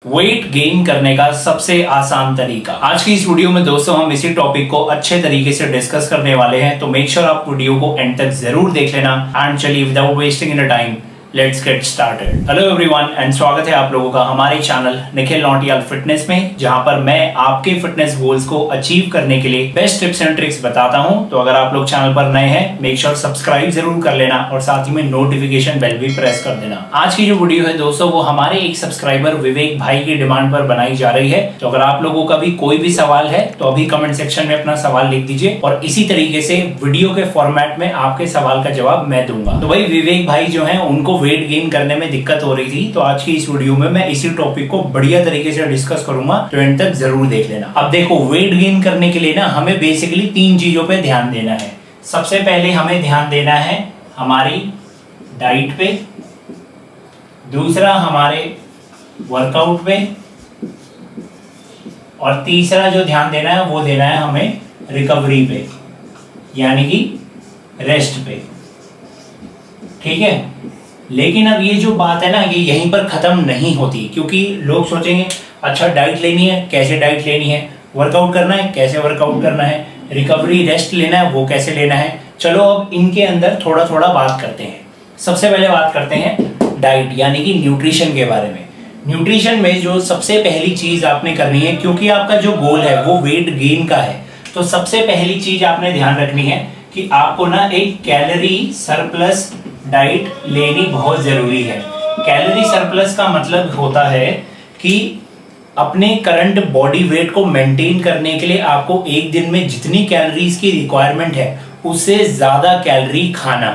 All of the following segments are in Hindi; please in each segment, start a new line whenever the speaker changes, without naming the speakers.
वेट गेन करने का सबसे आसान तरीका। आज की इस वीडियो में दोस्तों हम इसी टॉपिक को अच्छे तरीके से डिस्कस करने वाले हैं, तो मेक श्योर आप वीडियो को एंड तक जरूर देख लेना। एंड चलिए without wasting in time let's get started. Hello everyone and स्वागत है आप लोगों का हमारे चैनल निखिल नौटियाल फिटनेस में, जहां पर मैं आपके फिटनेस गोल्स को अचीव करने के लिए बेस्ट टिप्स एंड ट्रिक्स बताता हूं। तो अगर आप लोग चैनल पर नए हैं, मेक श्योर सब्सक्राइब जरूर कर लेना और साथ ही में नोटिफिकेशन बेल भी प्रेस कर देना। आज की जो वीडियो है दोस्तों वो हमारे एक सब्सक्राइबर विवेक भाई की डिमांड पर बनाई जा रही है। तो अगर आप लोगों का भी कोई भी सवाल है तो अभी कमेंट सेक्शन में अपना सवाल लिख दीजिए और इसी तरीके से वीडियो के फॉर्मेट में आपके सवाल का जवाब मैं दूंगा। तो भाई विवेक भाई जो है उनको वेट गेन करने में दिक्कत हो रही थी, तो आज की इस वीडियो में मैं इसी टॉपिक को बढ़िया तरीके से डिस्कस करूंगा, तो एंड तक जरूर देख लेना। अब देखो, वेट गेन करने के लिए ना हमें बेसिकली 3 चीजों पे ध्यान देना है। सबसे पहले हमें ध्यान देना है हमारी डाइट पे, दूसरा हमारे वर्कआउट पे, और तीसरा जो ध्यान देना है वो देना है हमें रिकवरी पे, यानी कि रेस्ट पे। ठीक है, लेकिन अब ये जो बात है ना ये यहीं पर खत्म नहीं होती, क्योंकि लोग सोचेंगे अच्छा डाइट लेनी है, कैसे डाइट लेनी है, वर्कआउट करना है, कैसे वर्कआउट करना है, रिकवरी रेस्ट लेना है, वो कैसे लेना है। चलो अब इनके अंदर थोड़ा थोड़ा बात करते हैं। सबसे पहले बात करते हैं डाइट यानी कि न्यूट्रिशन के बारे में। न्यूट्रिशन में जो सबसे पहली चीज आपने करनी है, क्योंकि आपका जो गोल है वो वेट गेन का है, तो सबसे पहली चीज आपने ध्यान रखनी है कि आपको ना एक कैलोरी सरप्लस डाइट लेनी बहुत जरूरी है। कैलोरी सरप्लस का मतलब होता है कि अपने करंट बॉडी वेट को मेंटेन करने के लिए आपको एक दिन में जितनी कैलोरीज की रिक्वायरमेंट है उससे ज्यादा कैलोरी खाना।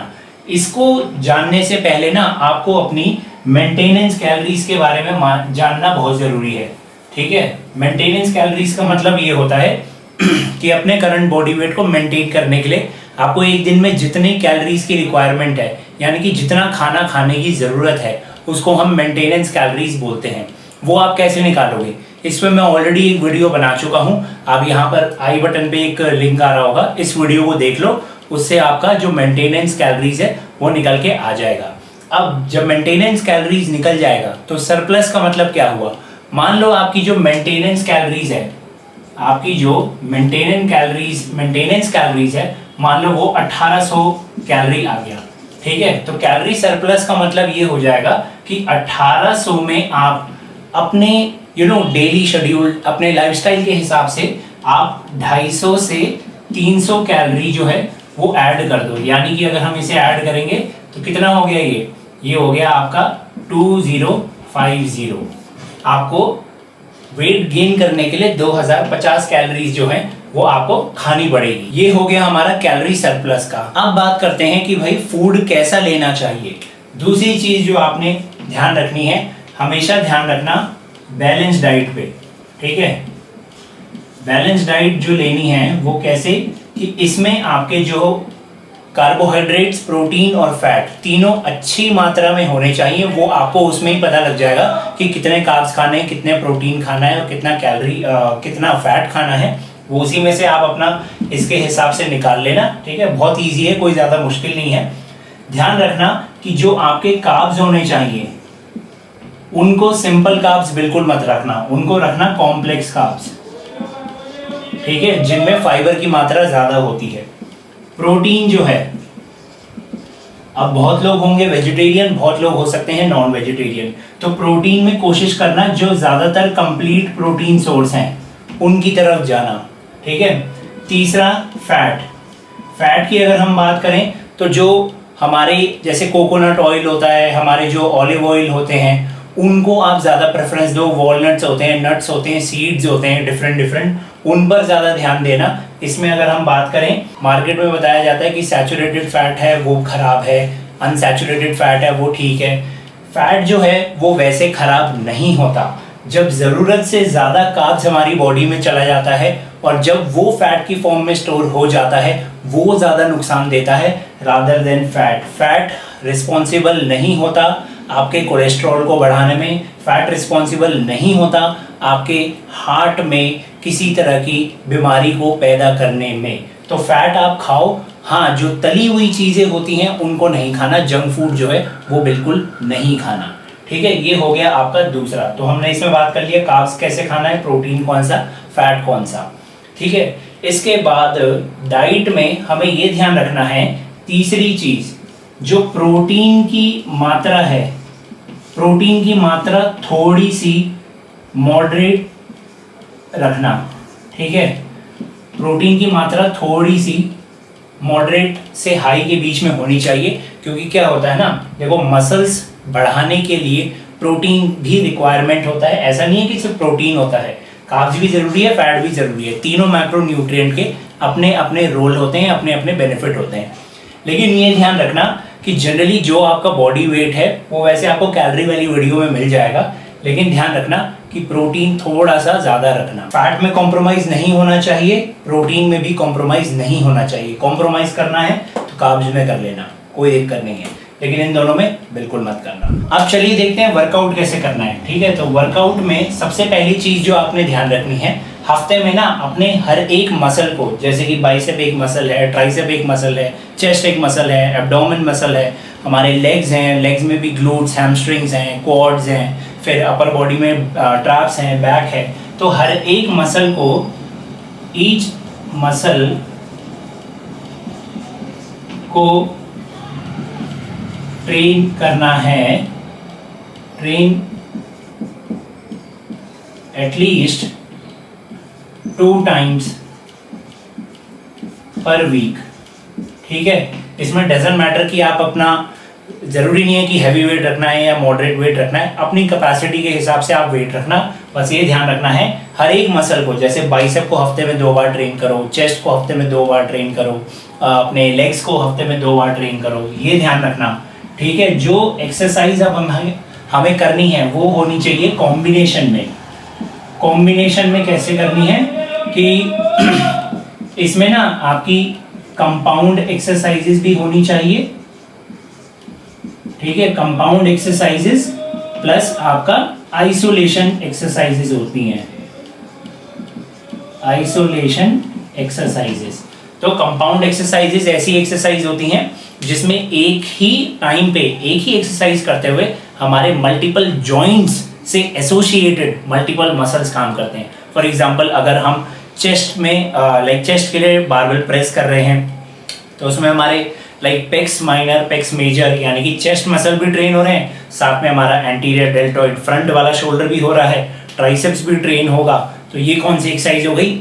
इसको जानने से पहले ना आपको अपनी मेंटेनेंस कैलोरीज के बारे में जानना बहुत जरूरी है। ठीक है, मेंटेनेंस कैलोरीज का मतलब ये होता है कि अपने करंट बॉडी वेट को मेंटेन करने के लिए आपको एक दिन में जितनी कैलोरीज की रिक्वायरमेंट है, यानी कि जितना खाना खाने की जरूरत है, उसको हम मेंटेनेंस कैलोरीज बोलते हैं। वो आप कैसे निकालोगे, इस पे मैं ऑलरेडी एक वीडियो बना चुका हूं। आप यहाँ पर आई बटन पे एक लिंक आ रहा होगा, इस वीडियो को देख लो, उससे आपका जो मेंटेनेंस कैलोरीज है वो निकल के आ जाएगा। अब जब मेंटेनेंस कैलोरीज निकल जाएगा तो सरप्लस का मतलब क्या हुआ। मान लो आपकी जो मेंटेनेंस कैलोरीज है, आपकी जो मेंटेनेंस कैलोरीज है, मान लो वो 1800 कैलोरी आ गया। ठीक है, तो कैलोरी सरप्लस का मतलब ये हो जाएगा कि 1800 में आप अपने डेली शेड्यूल, अपने लाइफस्टाइल के हिसाब से आप 250 से 300 कैलोरी जो है वो ऐड कर दो। यानी कि अगर हम इसे ऐड करेंगे तो कितना हो गया, ये हो गया आपका 2050। आपको वेट गेन करने के लिए 2050 कैलोरीज जो है वो आपको खानी पड़ेगी। ये हो गया हमारा कैलोरी सरप्लस का। अब बात करते हैं कि भाई फूड कैसा लेना चाहिए। दूसरी चीज जो आपने ध्यान रखनी है, हमेशा ध्यान रखना बैलेंस डाइट पे। ठीक है, बैलेंस डाइट जो लेनी है वो कैसे कि इसमें आपके जो कार्बोहाइड्रेट्स, प्रोटीन और फैट तीनों अच्छी मात्रा में होने चाहिए। वो आपको उसमें ही पता लग जाएगा कि कितने कार्ब्स खाने हैं, कितने प्रोटीन खाना है और कितना फैट खाना है। वो उसी में से आप अपना इसके हिसाब से निकाल लेना। ठीक है, बहुत इजी है, कोई ज्यादा मुश्किल नहीं है। ध्यान रखना कि जो आपके कार्ब्स होने चाहिए उनको सिंपल कार्ब्स बिल्कुल मत रखना, उनको रखना कॉम्प्लेक्स कार्ब्स। ठीक है, जिनमें फाइबर की मात्रा ज्यादा होती है। प्रोटीन जो है, अब बहुत लोग होंगे वेजिटेरियन, बहुत लोग हो सकते हैं नॉन वेजिटेरियन, तो प्रोटीन में कोशिश करना जो ज्यादातर कंप्लीट प्रोटीन सोर्स हैं उनकी तरफ जाना। ठीक है, तीसरा फैट की अगर हम बात करें तो जो हमारे जैसे कोकोनट ऑयल होता है, हमारे जो ऑलिव ऑयल होते हैं, उनको आप ज्यादा प्रेफरेंस दो। वॉलनट्स होते हैं, नट्स होते हैं, सीड्स होते हैं डिफरेंट, उन पर ज्यादा ध्यान देना। इसमें अगर हम बात करें, मार्केट में बताया जाता है कि सैचुरेटेड फैट है वो खराब है, अनसैचुरेटेड फैट है वो ठीक है। फैट जो है वो वैसे खराब नहीं होता। जब जरूरत से ज्यादा कार्ब्स हमारी बॉडी में चला जाता है और जब वो फैट की फॉर्म में स्टोर हो जाता है वो ज्यादा नुकसान देता है रादर देन फैट रिस्पॉन्सिबल नहीं होता आपके कोलेस्ट्रॉल को बढ़ाने में, फैट रिस्पॉन्सिबल नहीं होता आपके हार्ट में किसी तरह की बीमारी को पैदा करने में। तो फैट आप खाओ, हाँ जो तली हुई चीजें होती हैं उनको नहीं खाना, जंक फूड जो है वो बिल्कुल नहीं खाना। ठीक है, ये हो गया आपका दूसरा। तो हमने इसमें बात कर लिया कार्ब्स कैसे खाना है, प्रोटीन कौन सा, फैट कौन सा। ठीक है, इसके बाद डाइट में हमें ये ध्यान रखना है, तीसरी चीज जो प्रोटीन की मात्रा है, प्रोटीन की मात्रा थोड़ी सी मॉडरेट रखना। ठीक है, प्रोटीन की मात्रा थोड़ी सी मॉडरेट से हाई के बीच में होनी चाहिए, क्योंकि क्या होता है ना, देखो मसल्स बढ़ाने के लिए प्रोटीन भी रिक्वायरमेंट होता है। ऐसा नहीं है कि सिर्फ प्रोटीन होता है, कार्ब्स भी जरूरी है, फैट भी जरूरी है। तीनों मैक्रोन्यूट्रिएंट के अपने अपने रोल होते हैं, अपने अपने बेनिफिट होते हैं। लेकिन ये ध्यान रखना कि जनरली जो आपका बॉडी वेट है वो वैसे आपको कैलोरी वाली वीडियो में मिल जाएगा, लेकिन ध्यान रखना कि प्रोटीन थोड़ा सा ज्यादा रखना। फैट में कॉम्प्रोमाइज नहीं होना चाहिए, प्रोटीन में भी कॉम्प्रोमाइज नहीं होना चाहिए। कॉम्प्रोमाइज करना है तो कार्ब्स में कर लेना, कोई दिक्कत नहीं है, लेकिन इन दोनों में बिल्कुल मत करना। अब चलिए देखते हैं वर्कआउट कैसे करना है। ठीक है, तो वर्कआउट में सबसे पहली चीज जो आपने ध्यान रखनी है, हफ्ते में ना अपने हर एक मसल को, जैसे कि बाइसेप एक मसल है, ट्राइसेप एक मसल है, चेस्ट एक मसल है, एब्डोमेन मसल है, हमारे लेग्स हैं, लेग्स में भी ग्लूट्स, हैमस्ट्रिंग्स हैं, क्वाड्स हैं, फिर अपर बॉडी में ट्रैप्स हैं, बैक है। तो हर एक मसल को, ईच मसल को ट्रेन करना है, ट्रेन एटलीस्ट 2 times पर वीक। ठीक है, इसमें डजंट मैटर कि आप अपना, जरूरी नहीं है कि हैवी वेट रखना है या मॉडरेट वेट रखना है, अपनी कैपेसिटी के हिसाब से आप वेट रखना। बस ये ध्यान रखना है हर एक मसल को, जैसे बाइसेप को हफ्ते में 2 बार ट्रेन करो, चेस्ट को हफ्ते में 2 बार ट्रेन करो, अपने लेग्स को हफ्ते में 2 बार ट्रेन करो, ये ध्यान रखना। ठीक है, जो एक्सरसाइज अब हमें करनी है वो होनी चाहिए कॉम्बिनेशन में। कॉम्बिनेशन में कैसे करनी है कि इसमें ना आपकी कंपाउंड एक्सरसाइजेस भी होनी चाहिए। ठीक है, कंपाउंड एक्सरसाइजेस प्लस आपका आइसोलेशन एक्सरसाइजेस होती हैं, आइसोलेशन एक्सरसाइजेस। तो कंपाउंड एक्सरसाइजेस ऐसी एक्सरसाइज होती हैं जिसमें एक ही टाइम पे एक ही एक्सरसाइज करते हुए हमारे मल्टीपल जॉइंट्स से एसोसिएटेड मल्टीपल मसल्स काम करते हैं। फॉर एग्जांपल अगर हम चेस्ट में चेस्ट के लिए बारबेल प्रेस कर रहे हैं, तो उसमें हमारे पेक्स माइनर, पेक्स मेजर, यानी कि चेस्ट मसल भी ट्रेन हो रहे हैं, साथ में हमारा एंटीरियर डेल्टॉइड फ्रंट वाला शोल्डर भी हो रहा है, ट्राइसेप्स भी ट्रेन होगा। तो ये कौन सी एक्सरसाइज हो गई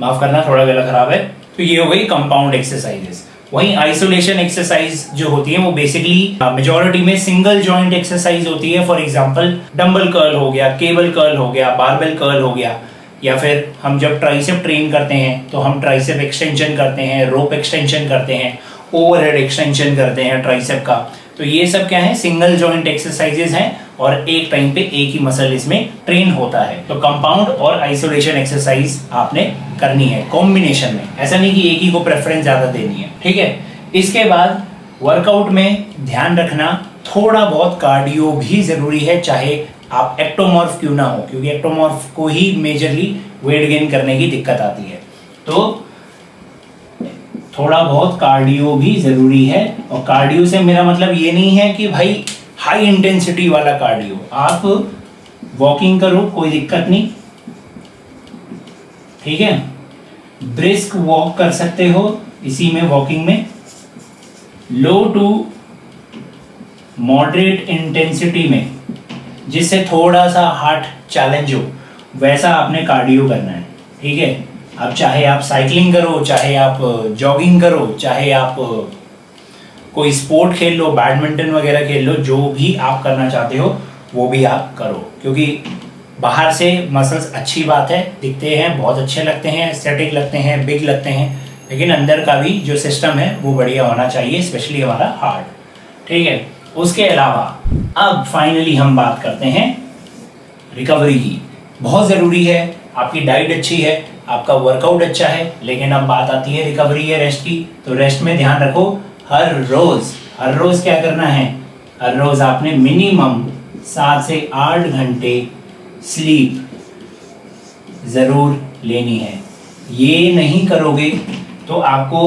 माफ करना थोड़ा गला खराब है। तो ये हो गई कंपाउंड एक्सरसाइजेस। वहीं आइसोलेशन एक्सरसाइज जो होती है वो बेसिकली मेजॉरिटी में सिंगल जॉइंट एक्सरसाइज होती है। फॉर एग्जांपल डंबल कर्ल हो गया, केबल कर्ल हो गया, बारबेल कर्ल हो गया, या फिर हम जब ट्राइसेप ट्रेन करते हैं तो हम ट्राइसेप एक्सटेंशन करते हैं, रोप एक्सटेंशन करते हैं, ओवरहेड एक्सटेंशन करते हैं ट्राइसेप का। तो ये सब क्या है, सिंगल जॉइंट एक्सरसाइजेस हैं और एक टाइम पे एक ही मसल इसमें ट्रेन होता है। तो कंपाउंड और आइसोलेशन एक्सरसाइज आपने करनी है कॉम्बिनेशन में, ऐसा नहीं कि एक ही को प्रेफरेंस ज्यादा देनी है। ठीक है, इसके बाद वर्कआउट में ध्यान रखना थोड़ा बहुत कार्डियो भी जरूरी है, चाहे आप एक्टोमॉर्फ क्यों ना हो, क्योंकि एक्टोमॉर्फ को ही मेजरली वेट गेन करने की दिक्कत आती है। तो थोड़ा बहुत कार्डियो भी जरूरी है, और कार्डियो से मेरा मतलब ये नहीं है कि भाई हाई इंटेंसिटी वाला कार्डियो, आप वॉकिंग करो कोई दिक्कत नहीं। ठीक है, ब्रिस्क वॉक कर सकते हो इसी में, वॉकिंग में लो टू मॉडरेट इंटेंसिटी में, जिससे थोड़ा सा हार्ट चैलेंज हो, वैसा आपने कार्डियो करना है। ठीक है, अब चाहे आप साइकिलिंग करो, चाहे आप जॉगिंग करो, चाहे आप कोई स्पोर्ट खेल लो, बैडमिंटन वगैरह खेल लो, जो भी आप करना चाहते हो वो भी आप करो। क्योंकि बाहर से मसल्स अच्छी बात है, दिखते हैं, बहुत अच्छे लगते हैं, एस्थेटिक लगते हैं, बिग लगते हैं, लेकिन अंदर का भी जो सिस्टम है वो बढ़िया होना चाहिए, स्पेशली हमारा हार्ट। ठीक है, उसके अलावा अब फाइनली हम बात करते हैं रिकवरी की। बहुत ज़रूरी है, आपकी डाइट अच्छी है, आपका वर्कआउट अच्छा है, लेकिन अब बात आती है रिकवरी है, रेस्ट की। तो रेस्ट में ध्यान रखो, हर रोज क्या करना है, हर रोज आपने मिनिमम 7 से 8 घंटे स्लीप जरूर लेनी है। ये नहीं करोगे तो आपको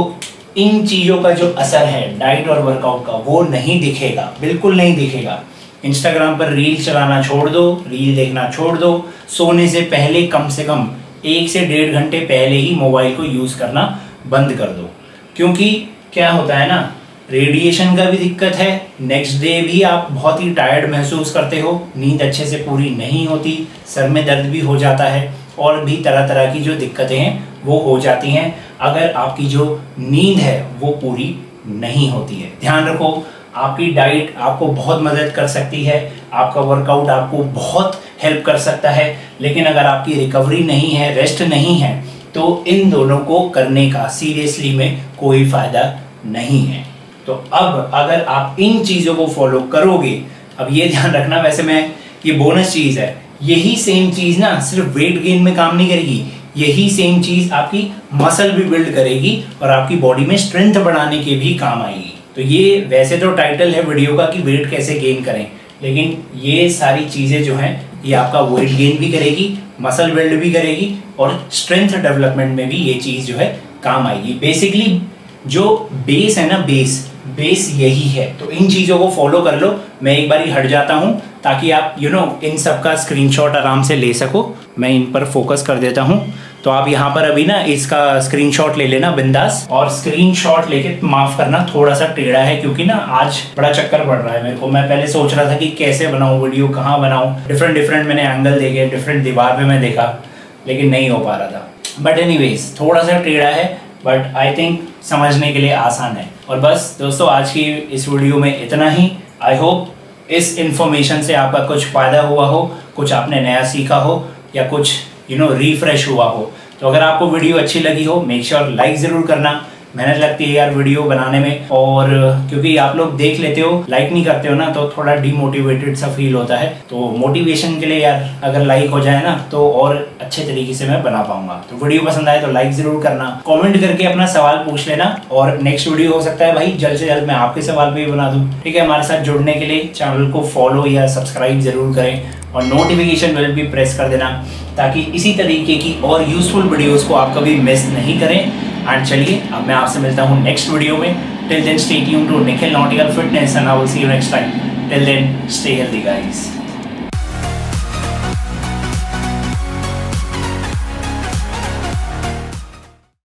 इन चीजों का जो असर है डाइट और वर्कआउट का वो नहीं दिखेगा, बिल्कुल नहीं दिखेगा। इंस्टाग्राम पर रील चलाना छोड़ दो, रील देखना छोड़ दो। सोने से पहले कम से कम 1 से 1.5 घंटे पहले ही मोबाइल को यूज़ करना बंद कर दो। क्योंकि क्या होता है ना, रेडिएशन का भी दिक्कत है, नेक्स्ट डे भी आप बहुत ही टायर्ड महसूस करते हो, नींद अच्छे से पूरी नहीं होती, सर में दर्द भी हो जाता है और भी तरह तरह की जो दिक्कतें हैं वो हो जाती हैं अगर आपकी जो नींद है वो पूरी नहीं होती है। ध्यान रखो, आपकी डाइट आपको बहुत मदद कर सकती है, आपका वर्कआउट आपको बहुत हेल्प कर सकता है, लेकिन अगर आपकी रिकवरी नहीं है, रेस्ट नहीं है, तो इन दोनों को करने का सीरियसली में कोई फ़ायदा नहीं है। तो अब अगर आप इन चीज़ों को फॉलो करोगे, अब ये ध्यान रखना, वैसे मैं ये बोनस चीज़ है, यही सेम चीज़ ना सिर्फ वेट गेन में काम नहीं करेगी, यही सेम चीज़ आपकी मसल भी बिल्ड करेगी और आपकी बॉडी में स्ट्रेंथ बढ़ाने के भी काम आएगी। तो ये वैसे तो टाइटल है वीडियो का कि वेट कैसे गेन करें, लेकिन ये सारी चीज़ें जो हैं ये आपका वेट गेन भी करेगी, मसल बिल्ड भी करेगी और स्ट्रेंथ डेवलपमेंट में भी ये चीज़ जो है काम आएगी। बेसिकली जो बेस है ना, बेस यही है। तो इन चीज़ों को फॉलो कर लो। मैं एक बार ही हट जाता हूँ ताकि आप इन सब का स्क्रीनशॉट आराम से ले सको। मैं इन पर फोकस कर देता हूँ। तो आप यहाँ पर अभी ना इसका स्क्रीनशॉट ले लेना बिंदास, और स्क्रीनशॉट लेके माफ़ करना थोड़ा सा टेढ़ा है क्योंकि ना आज बड़ा चक्कर पड़ रहा है मेरे को। मैं पहले सोच रहा था कि कैसे बनाऊँ वीडियो, कहाँ बनाऊँ, डिफरेंट मैंने एंगल देखे, डिफरेंट दीवार पे मैं देखा, लेकिन नहीं हो पा रहा था। बट एनीवेज थोड़ा सा टेढ़ा है, बट आई थिंक समझने के लिए आसान है। और बस दोस्तों, आज की इस वीडियो में इतना ही। आई होप इस इंफॉर्मेशन से आपका कुछ फ़ायदा हुआ हो, कुछ आपने नया सीखा हो या कुछ रिफ्रेश हुआ हो। तो अगर आपको वीडियो अच्छी लगी हो, मेक श्योर लाइक ज़रूर करना। मेहनत लगती है यार वीडियो बनाने में, और क्योंकि आप लोग देख लेते हो, लाइक नहीं करते हो ना, तो थोड़ा डीमोटिवेटेड सा फील होता है। तो मोटिवेशन के लिए यार अगर लाइक हो जाए ना तो और अच्छे तरीके से मैं बना पाऊंगा। तो वीडियो पसंद आए तो लाइक जरूर करना, कमेंट करके अपना सवाल पूछ लेना, और नेक्स्ट वीडियो हो सकता है भाई जल्द से जल्द मैं आपके सवाल पे भी बना दूं। ठीक है, हमारे साथ जुड़ने के लिए चैनल को फॉलो या सब्सक्राइब जरूर करें और नोटिफिकेशन बेल भी प्रेस कर देना ताकि इसी तरीके की और यूजफुल वीडियोस को आप कभी मिस नहीं करें। एंड चलिए अब मैं आपसे मिलता हूँ नेक्स्ट वीडियो में। Till then stay tuned to Nikhil nautical fitness and I will see you next time. Till then stay healthy guys.